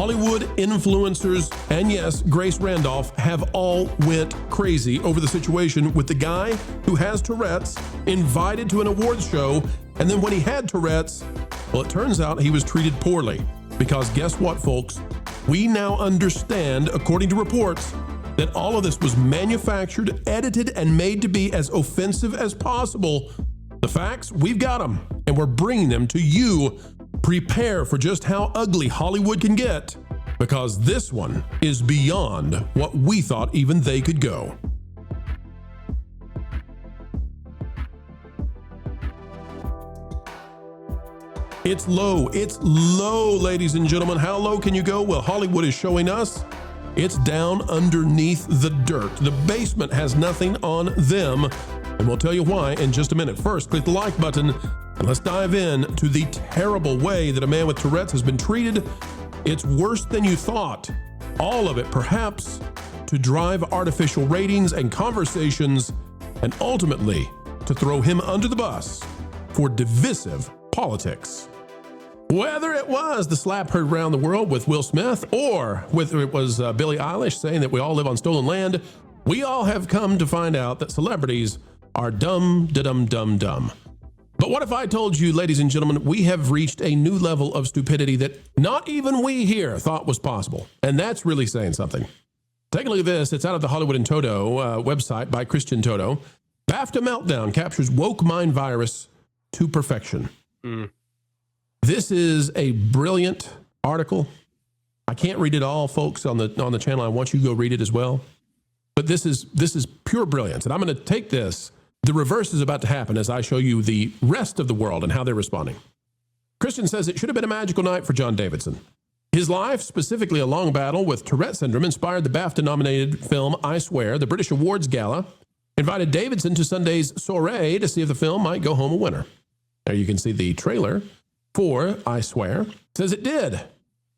Hollywood influencers and yes, Grace Randolph have all went crazy over the situation with the guy who has Tourette's invited to an awards show, and then when he had Tourette's, well, it turns out he was treated poorly. Because guess what, folks? We now understand, according to reports, that all of this was manufactured, edited, and made to be as offensive as possible. The facts, we've got them, and we're bringing them to you. Prepare for just how ugly Hollywood can get, because this one is beyond what we thought even they could go. It's low, ladies and gentlemen. How low can you go? Well, Hollywood is showing us it's down underneath the dirt. The basement has nothing on them, and we'll tell you why in just a minute. First, click the like button, and let's dive in to the terrible way that a man with Tourette's has been treated. It's worse than you thought. All of it, perhaps, to drive artificial ratings and conversations, and ultimately to throw him under the bus for divisive politics. Whether it was the slap heard around the world with Will Smith, or whether it was Billie Eilish saying that we all live on stolen land, we all have come to find out that celebrities are dumb. But what if I told you, ladies and gentlemen, we have reached a new level of stupidity that not even we here thought was possible? And that's really saying something. Take a look at this. It's out of the Hollywood and Toto website by Christian Toto. BAFTA meltdown captures woke mind virus to perfection. This is a brilliant article. I can't read it all, folks, on the channel. I want you to go read it as well. But this is pure brilliance. And I'm going to take this. The reverse is about to happen as I show you the rest of the world and how they're responding. Christian says it should have been a magical night for John Davidson. His life, specifically a long battle with Tourette syndrome, inspired the BAFTA-nominated film I Swear. The British Awards Gala invited Davidson to Sunday's soiree to see if the film might go home a winner. There you can see the trailer for I Swear. It says it did.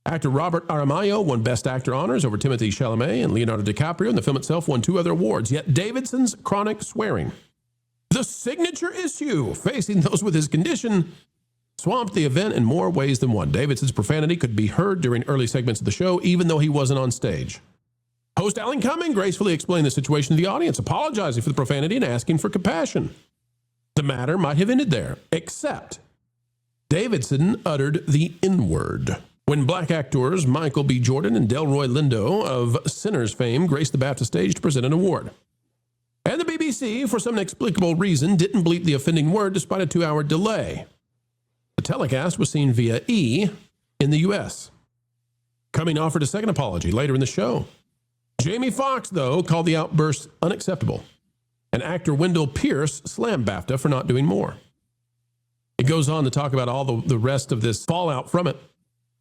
Actor Robert Aramayo won Best Actor honors over Timothée Chalamet and Leonardo DiCaprio, and the film itself won 2 other awards. Yet Davidson's chronic swearing, the signature issue facing those with his condition, swamped the event in more ways than one. Davidson's profanity could be heard during early segments of the show, even though he wasn't on stage. Host Alan Cumming gracefully explained the situation to the audience, apologizing for the profanity and asking for compassion. The matter might have ended there, except Davidson uttered the N-word when black actors Michael B. Jordan and Delroy Lindo of Sinners fame graced the BAFTA stage to present an award. And the BBC, for some inexplicable reason, didn't bleep the offending word despite a 2-hour delay. The telecast was seen via E in the U.S. Cumming offered a second apology later in the show. Jamie Foxx, though, called the outburst unacceptable, and actor Wendell Pierce slammed BAFTA for not doing more. It goes on to talk about all the rest of this fallout from it.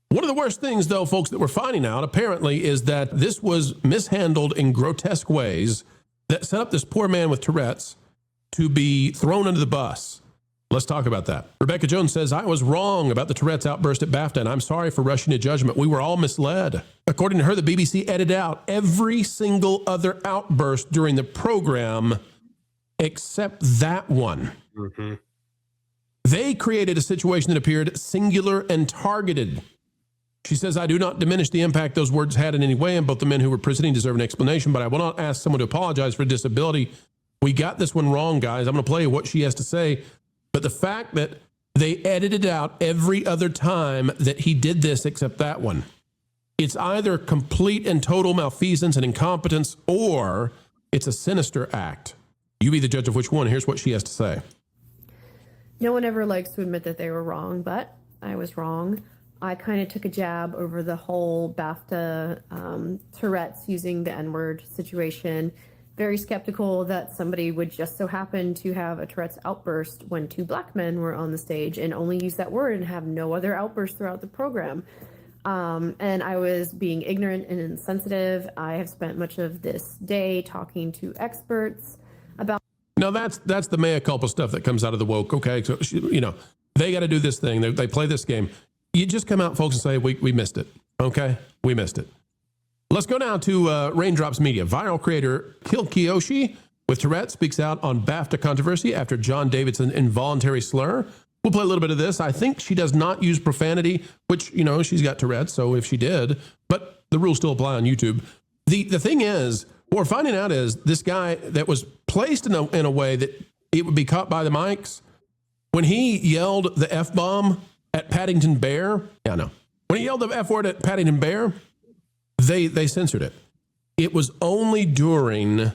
One of the worst things, though, folks, that we're finding out, apparently, is that this was mishandled in grotesque ways that set up this poor man with Tourette's to be thrown under the bus. Let's talk about that. Rebecca Jones says, I was wrong about the Tourette's outburst at BAFTA, and I'm sorry for rushing to judgment. We were all misled. According to her, the BBC edited out every single other outburst during the program except that one. Mm-hmm. They created a situation that appeared singular and targeted. She says, I do not diminish the impact those words had in any way, and both the men who were presenting deserve an explanation, but I will not ask someone to apologize for disability. We got this one wrong, guys. I'm going to play what she has to say. But the fact that they edited out every other time that he did this except that one, it's either complete and total malfeasance and incompetence, or it's a sinister act. You be the judge of which one. Here's what she has to say. No one ever likes to admit that they were wrong, but I was wrong. I kind of took a jab over the whole BAFTA Tourette's using the N-word situation. Very skeptical that somebody would just so happen to have a Tourette's outburst when 2 black men were on the stage and only use that word and have no other outbursts throughout the program. And I was being ignorant and insensitive. I have spent much of this day talking to experts about... Now, that's the mea culpa stuff that comes out of the woke. Okay, so, you know, they got to do this thing. They play this game. You just come out, folks, and say, we missed it. Okay, we missed it. Let's go now to Raindrops Media. Viral creator Kil Kiyoshi with Tourette speaks out on BAFTA controversy after John Davidson's involuntary slur We'll play a little bit of this. I think she does not use profanity, which, you know, she's got Tourette, so if she did, but the rules still apply on YouTube. The thing is, what we're finding out is this guy that was placed in a way that it would be caught by the mics, when he yelled the F-bomb at Paddington Bear, when he yelled the F word at Paddington Bear, they censored it. It was only during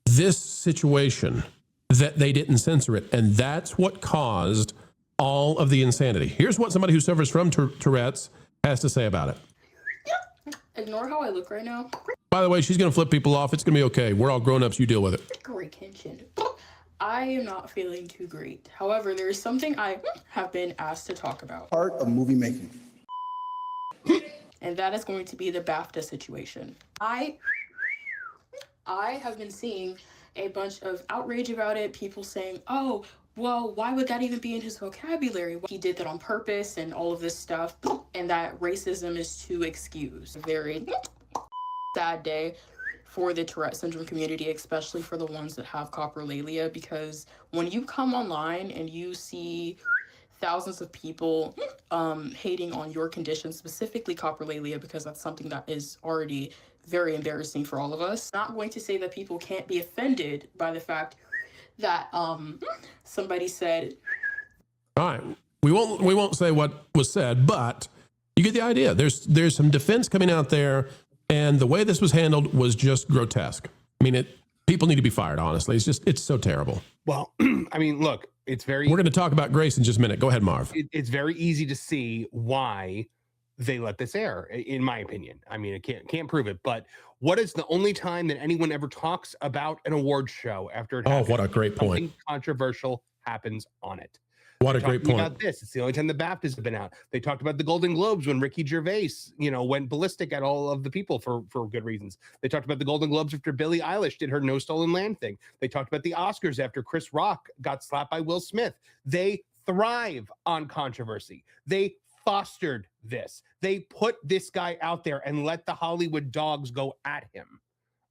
this situation that they didn't censor it, and that's what caused all of the insanity. Here's what somebody who suffers from Tourette's has to say about it. Ignore how I look right now. By the way, she's going to flip people off. It's going to be okay. We're all grown-ups. You deal with it. Great tension. I am not feeling too great. However, there is something I have been asked to talk about. Part of movie making. And that is going to be the BAFTA situation. I have been seeing a bunch of outrage about it. People saying, oh, well, why would that even be in his vocabulary? He did that on purpose and all of this stuff. And that racism is to excuse. A very sad day for the Tourette syndrome community, especially for the ones that have coprolalia, because when you come online and you see thousands of people hating on your condition, specifically coprolalia, because that's something that is already very embarrassing for all of us. Not going to say that people can't be offended by the fact that somebody said. All right, we won't say what was said, but you get the idea. There's some defense coming out there, and the way this was handled was just grotesque. I mean, people need to be fired. Honestly, it's so terrible. Well, I mean, look, it's very. We're going to talk about Grace in just a minute. Go ahead, Marv. It's very easy to see why they let this air, in my opinion. I mean, I can't prove it, but what is the only time that anyone ever talks about an award show after it happens? Oh, what a great point. Something controversial happens on it. What a great point. About this. It's the only time the BAFTAs have been out. They talked about the Golden Globes when Ricky Gervais, went ballistic at all of the people for good reasons. They talked about the Golden Globes after Billie Eilish did her No Stolen Land thing. They talked about the Oscars after Chris Rock got slapped by Will Smith. They thrive on controversy. They fostered this. They put this guy out there and let the Hollywood dogs go at him.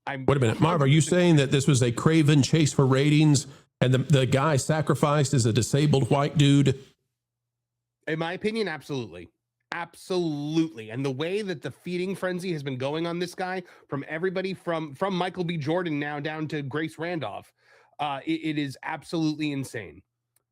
Wait a minute, Marv, are you saying that this was a craven chase for ratings and the guy sacrificed is a disabled white dude? In my opinion, absolutely. Absolutely. And the way that the feeding frenzy has been going on this guy, from everybody from Michael B. Jordan now down to Grace Randolph, it is absolutely insane.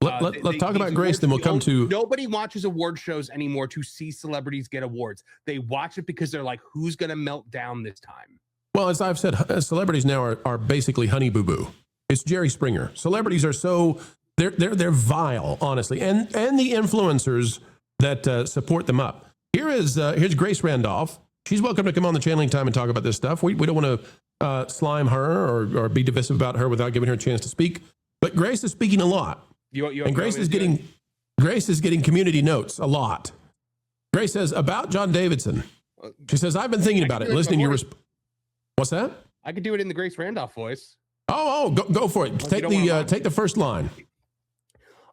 Let's talk about Grace, then we'll come to... Nobody watches award shows anymore to see celebrities get awards. They watch it because they're like, who's going to melt down this time? Well, as I've said, celebrities now are basically Honey Boo Boo. It's Jerry Springer. Celebrities are so... They're vile, honestly. And the influencers that support them up. Here's Grace Randolph. She's welcome to come on the Channeling Time and talk about this stuff. We don't want to slime her or be divisive about her without giving her a chance to speak. But Grace is speaking a lot. Grace is getting community notes a lot. Grace says about John Davidson. She says, I've been thinking about it. Listening to your what's that? I could do it in the Grace Randolph voice. Go for it. Take the first line.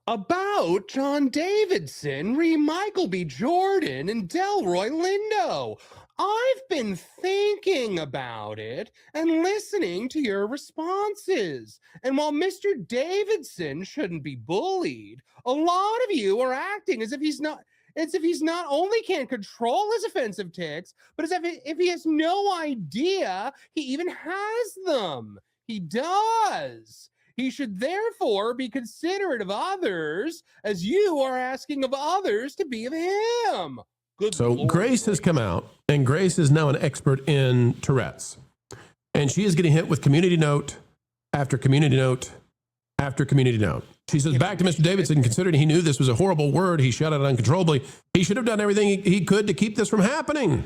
About John Davidson, Michael B. Jordan, and Delroy Lindo. I've been thinking about it and listening to your responses. And while Mr. Davidson shouldn't be bullied, a lot of you are acting as if he's not only can't control his offensive tics, but as if he has no idea he even has them. He does. He should therefore be considerate of others as you are asking of others to be of him. So Lord, Grace has come out, and Grace is now an expert in Tourette's. And she is getting hit with community note after community note after community note. She says, back to Mr. Davidson, considering he knew this was a horrible word, he shut it uncontrollably. He should have done everything he could to keep this from happening.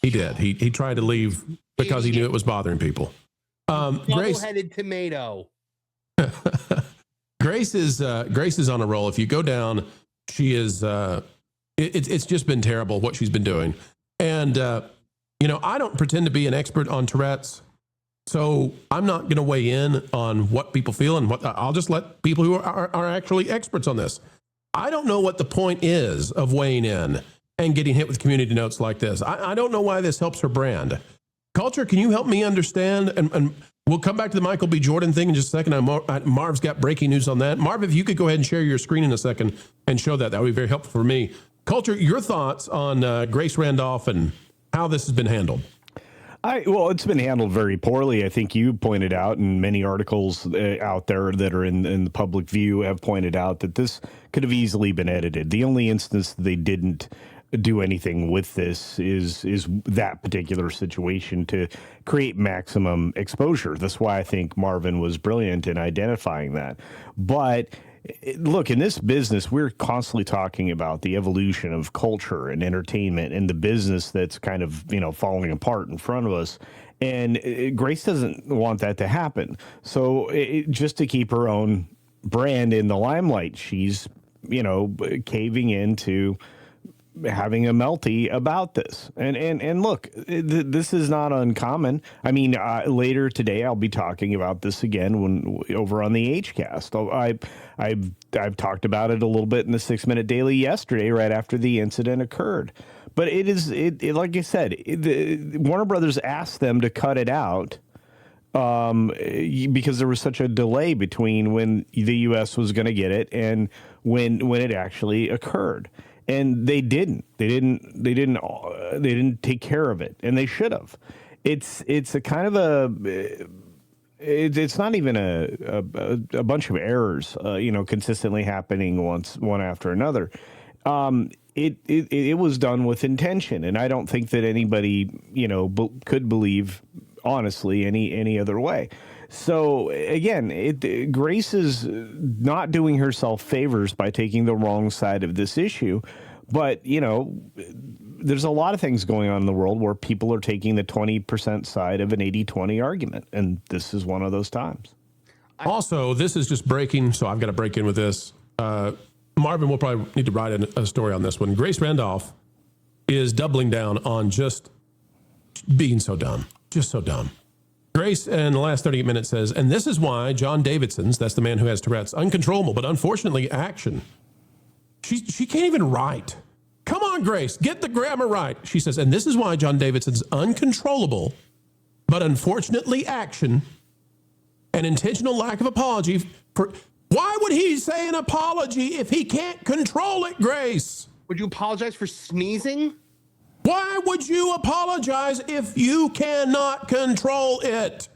He did. He tried to leave because he knew it was bothering people. Grace, double-headed tomato. Grace is on a roll. If you go down, she is... It's just been terrible what she's been doing. And, I don't pretend to be an expert on Tourette's, so I'm not going to weigh in on what people feel and I'll just let people who are actually experts on this. I don't know what the point is of weighing in and getting hit with community notes like this. I don't know why this helps her brand. Culture, can you help me understand? And We'll come back to the Michael B. Jordan thing in just a second. Marv's got breaking news on that. Marv, if you could go ahead and share your screen in a second and show that, that would be very helpful for me. Culture, your thoughts on Grace Randolph and how this has been handled? Well, it's been handled very poorly. I think you pointed out, and many articles out there that are in the public view have pointed out that this could have easily been edited. The only instance they didn't do anything with this is that particular situation to create maximum exposure. That's why I think Marvin was brilliant in identifying that. But look, in this business, we're constantly talking about the evolution of culture and entertainment and the business that's kind of, falling apart in front of us. And Grace doesn't want that to happen. So just to keep her own brand in the limelight, she's, caving into having a melty about this. And look, this is not uncommon. I mean, later today, I'll be talking about this again when over on the HCast. I've talked about it a little bit in the 6 Minute Daily yesterday, right after the incident occurred. But like I said, Warner Brothers asked them to cut it out because there was such a delay between when the U.S. was going to get it and when it actually occurred. And they didn't take care of it, and they should have. It's a kind of it's not even a bunch of errors, consistently happening one after another. It was done with intention, and I don't think that anybody, could believe honestly any other way. So again, Grace is not doing herself favors by taking the wrong side of this issue. But, there's a lot of things going on in the world where people are taking the 20% side of an 80-20 argument. And this is one of those times. Also, this is just breaking, so I've got to break in with this. Marvin will probably need to write a story on this one. Grace Randolph is doubling down on just being so dumb. Just so dumb. Grace, in the last 38 minutes, says, and this is why John Davidson's, that's the man who has Tourette's, uncontrollable, but unfortunately action. She can't even write. Come on, Grace, get the grammar right. She says, and this is why John Davidson's uncontrollable, but unfortunately action, an intentional lack of apology for... Why would he say an apology if he can't control it, Grace? Would you apologize for sneezing? Why would you apologize if you cannot control it?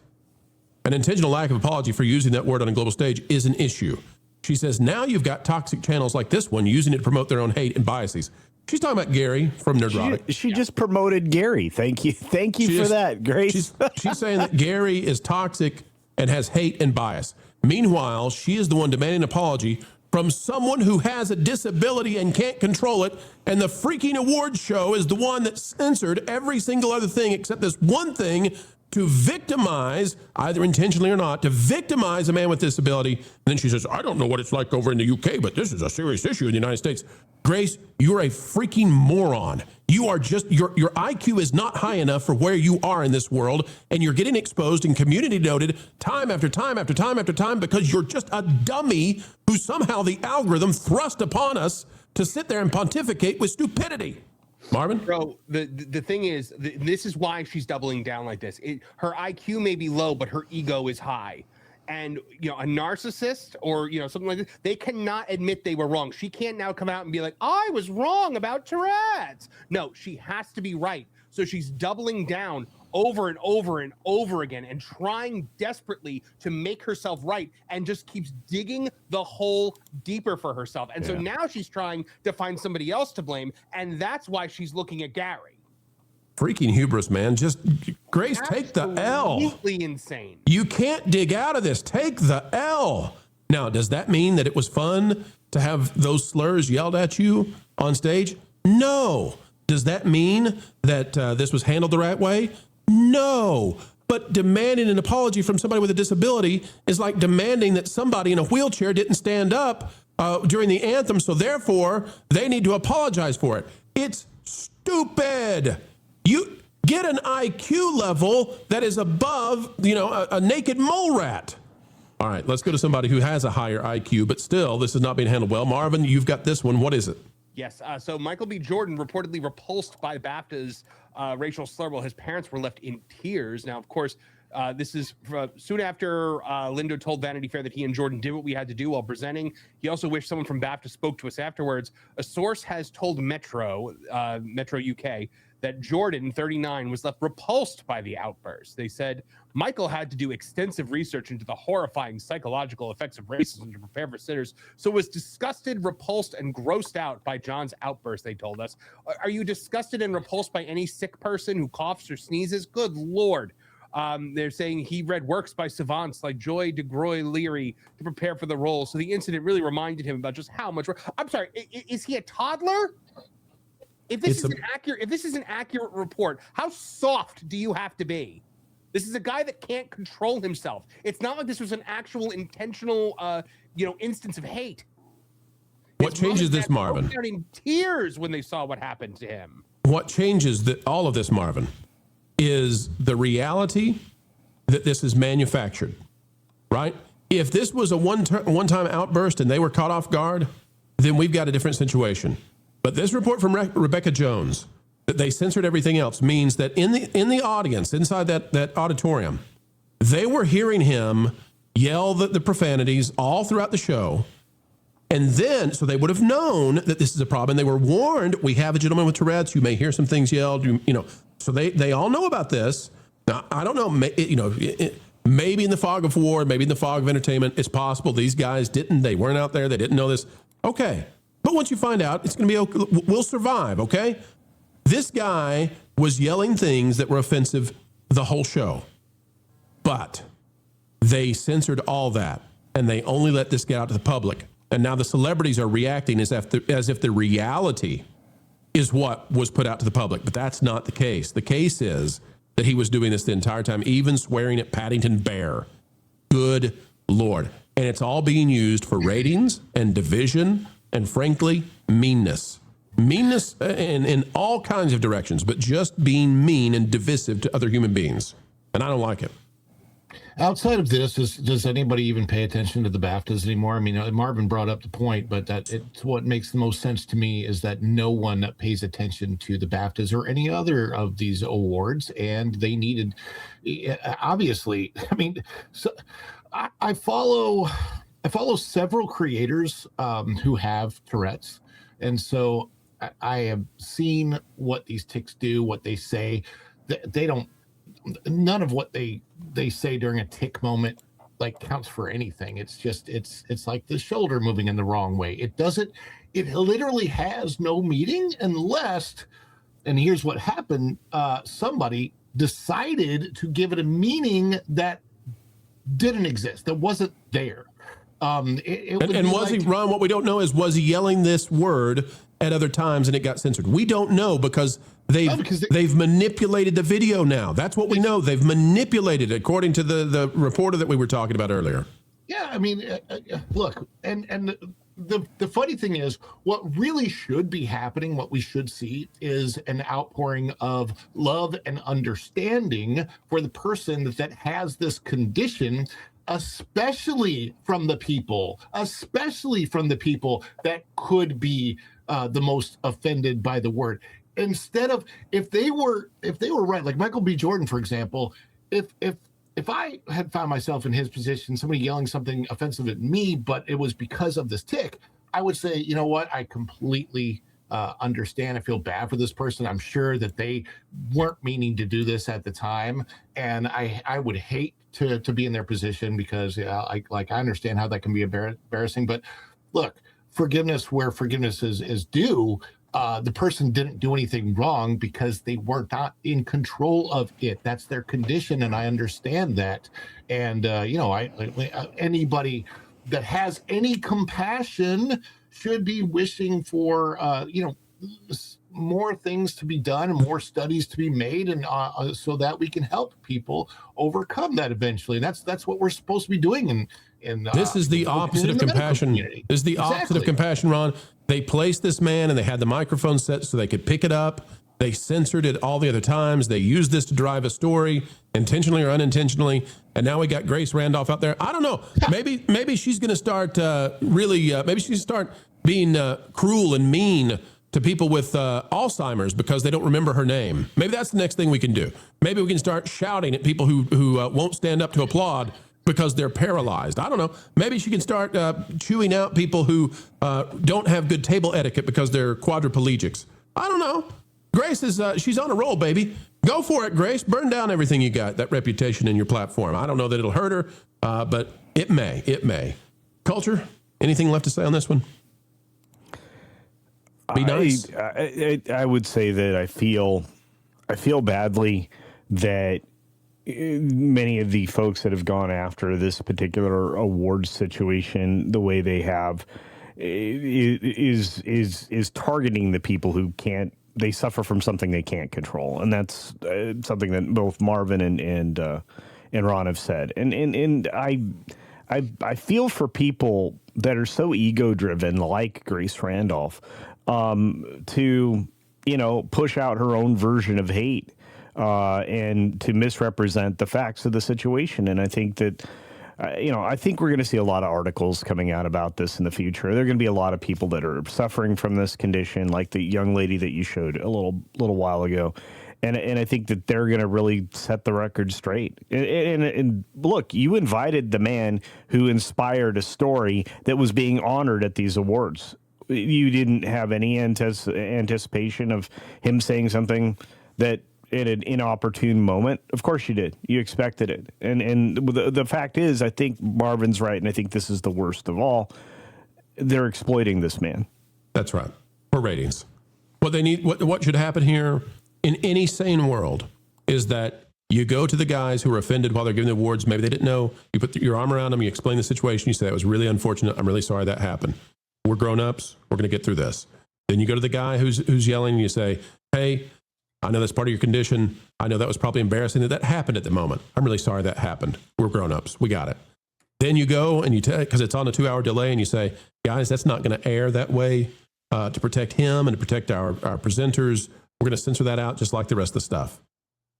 An intentional lack of apology for using that word on a global stage is an issue. She says, now you've got toxic channels like this one using it to promote their own hate and biases. She's talking about Gary from Nerdrotic. She just promoted Gary. Thank you for that, Grace. She's saying that Gary is toxic and has hate and bias. Meanwhile, she is the one demanding an apology from someone who has a disability and can't control it, and the freaking awards show is the one that censored every single other thing except this one thing to victimize, either intentionally or not, to victimize a man with disability. And then she says, I don't know what it's like over in the UK, but this is a serious issue in the United States. Grace, you're a freaking moron. You are just, your IQ is not high enough for where you are in this world, and you're getting exposed and community noted time after time after time after time because you're just a dummy who somehow the algorithm thrust upon us to sit there and pontificate with stupidity. Marvin? Bro, the thing is, this is why she's doubling down like this. Her IQ may be low, but her ego is high. And, a narcissist or, something like this, they cannot admit they were wrong. She can't now come out and be like, I was wrong about Tourette's. No, she has to be right. So she's doubling down over and over and over again and trying desperately to make herself right and just keeps digging the hole deeper for herself. And so now she's trying to find somebody else to blame. And that's why she's looking at Gary. Freaking hubris, man. Just, Grace, take the L. Absolutely insane. You can't dig out of this. Take the L. Now, does that mean that it was fun to have those slurs yelled at you on stage? No. Does that mean that this was handled the right way? No. But demanding an apology from somebody with a disability is like demanding that somebody in a wheelchair didn't stand up during the anthem, so therefore they need to apologize for it. It's stupid. You get an IQ level that is above, a naked mole rat. All right, let's go to somebody who has a higher IQ, but still, this is not being handled well. Marvin, you've got this one. What is it? Yes. So Michael B. Jordan reportedly repulsed by BAFTA's racial slur while his parents were left in tears. Now, of course, This is soon after Lindo told Vanity Fair that he and Jordan did what we had to do while presenting. He also wished someone from BAFTA spoke to us afterwards. A source has told Metro UK, that Jordan, 39, was left repulsed by the outburst. They said Michael had to do extensive research into the horrifying psychological effects of racism to prepare for sitters, so was disgusted, repulsed, and grossed out by John's outburst, they told us. Are you disgusted and repulsed by any sick person who coughs or sneezes? Good Lord. They're saying he read works by savants like Joy DeGroy-Leary to prepare for the role, so the incident really reminded him about just how much... I'm sorry, is he a toddler? If this is an accurate report, how soft do you have to be? This is a guy that can't control himself. It's not like this was an actual intentional, instance of hate. What changes this, Marvin? In tears when they saw what happened to him. What changes all of this, Marvin, is the reality that this is manufactured, right? If this was a one-time outburst and they were caught off guard, then we've got a different situation. But this report from Rebecca Jones, that they censored everything else, means that in the audience, inside that auditorium, they were hearing him yell the profanities all throughout the show. And then, so they would have known that this is a problem. And they were warned, we have a gentleman with Tourette's, you may hear some things yelled, so they all know about this. Now, I don't know, maybe in the fog of war, maybe in the fog of entertainment, it's possible these guys they weren't out there, they didn't know this. Okay. But once you find out, it's going to be okay. We'll survive, okay? This guy was yelling things that were offensive the whole show. But they censored all that, and they only let this get out to the public. And now the celebrities are reacting as if the reality is what was put out to the public. But that's not the case. The case is that he was doing this the entire time, even swearing at Paddington Bear. Good Lord. And it's all being used for ratings and division and, frankly, meanness. Meanness in all kinds of directions, but just being mean and divisive to other human beings. And I don't like it. Outside of this, does anybody even pay attention to the BAFTAs anymore? I mean, Marvin brought up the point, but it's what makes the most sense to me is that no one pays attention to the BAFTAs or any other of these awards, and they needed, obviously, I mean, so I follow several creators who have Tourette's, and so I have seen what these tics do, what they say. They don't. None of what they say during a tic moment like counts for anything. It's just it's like the shoulder moving in the wrong way. It literally has no meaning unless, and here's what happened, somebody decided to give it a meaning that didn't exist, that wasn't there. And was he, Ron, what we don't know is, was he yelling this word at other times and it got censored? We don't know because they've manipulated the video now. That's what we know. They've manipulated it, according to the reporter that we were talking about earlier. Yeah, I mean, look, and the funny thing is, what really should be happening, what we should see, is an outpouring of love and understanding for the person that has this condition, especially from the people that could be the most offended by the word. Instead of, if they were right, like Michael B. Jordan, for example, if I had found myself in his position, somebody yelling something offensive at me, but it was because of this tic, I would say, you know what, I completely understand. I feel bad for this person. I'm sure that they weren't meaning to do this at the time, and I would hate to be in their position, because I understand how that can be embarrassing. But look, forgiveness where forgiveness is due. The person didn't do anything wrong because they were not in control of it. That's their condition, and I understand that. And anybody that has any compassion should be wishing for more things to be done and more studies to be made, and so that we can help people overcome that eventually. And that's what we're supposed to be doing. This is the opposite of compassion. This is the opposite of compassion, Ron. They placed this man and they had the microphone set so they could pick it up. They censored it all the other times. They used this to drive a story, intentionally or unintentionally. And now we got Grace Randolph out there. I don't know. Maybe she's going to start maybe she's start being cruel and mean to people with Alzheimer's because they don't remember her name. Maybe that's the next thing we can do. Maybe we can start shouting at people who won't stand up to applaud because they're paralyzed. I don't know. Maybe she can start chewing out people who don't have good table etiquette because they're quadriplegics. I don't know. Grace is, she's on a roll, baby. Go for it, Grace. Burn down everything you got, that reputation in your platform. I don't know that it'll hurt her, but it may. It may. Culture, anything left to say on this one? Be nice. I would say that I feel badly that many of the folks that have gone after this particular award situation the way they have is targeting the people who can't. They suffer from something they can't control, and that's something that both Marvin and Ron have said. And I feel for people that are so ego driven, like Grace Randolph, to push out her own version of hate and to misrepresent the facts of the situation. And I think that. I think we're going to see a lot of articles coming out about this in the future. There are going to be a lot of people that are suffering from this condition, like the young lady that you showed a little while ago. And I think that they're going to really set the record straight. And look, you invited the man who inspired a story that was being honored at these awards. You didn't have any anticipation of him saying something that in an inopportune moment. Of course you did. You expected it. And the fact is, I think Marvin's right, and I think this is the worst of all. They're exploiting this man. That's right. For ratings. What they need, what should happen here in any sane world is that you go to the guys who were offended while they're giving the awards. Maybe they didn't know. You put your arm around them. You explain the situation. You say, that was really unfortunate. I'm really sorry that happened. We're grown-ups. We're going to get through this. Then you go to the guy who's yelling and you say, hey, I know that's part of your condition. I know that was probably embarrassing that happened at the moment. I'm really sorry that happened. We're grown-ups. We got it. Then you go and you because it's on a 2-hour delay, and you say, guys, that's not going to air that way to protect him and to protect our presenters. We're going to censor that out just like the rest of the stuff.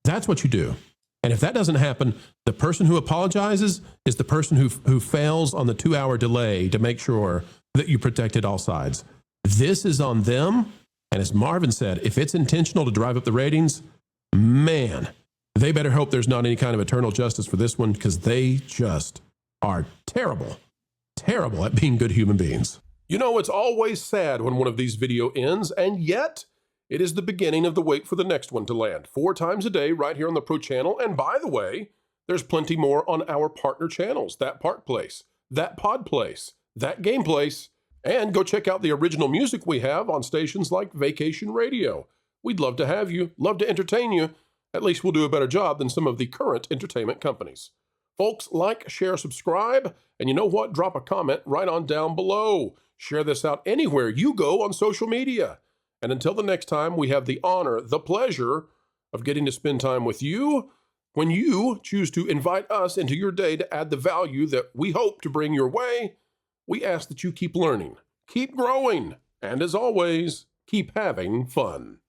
That's what you do. And if that doesn't happen, the person who apologizes is the person who fails on the 2-hour delay to make sure that you protected all sides. This is on them. And as Marvin said, if it's intentional to drive up the ratings, man, they better hope there's not any kind of eternal justice for this one, because they just are terrible at being good human beings. You know, it's always sad when one of these videos ends, and yet it is the beginning of the wait for the next one to land 4 times a day right here on the Pro Channel. And by the way, there's plenty more on our partner channels, That Park Place, That Pod Place, That Game Place. And go check out the original music we have on stations like Vacation Radio. We'd love to have you, love to entertain you. At least we'll do a better job than some of the current entertainment companies. Folks, like, share, subscribe, and you know what? Drop a comment right on down below. Share this out anywhere you go on social media. And until the next time, we have the honor, the pleasure of getting to spend time with you when you choose to invite us into your day to add the value that we hope to bring your way. We ask that you keep learning, keep growing, and as always, keep having fun.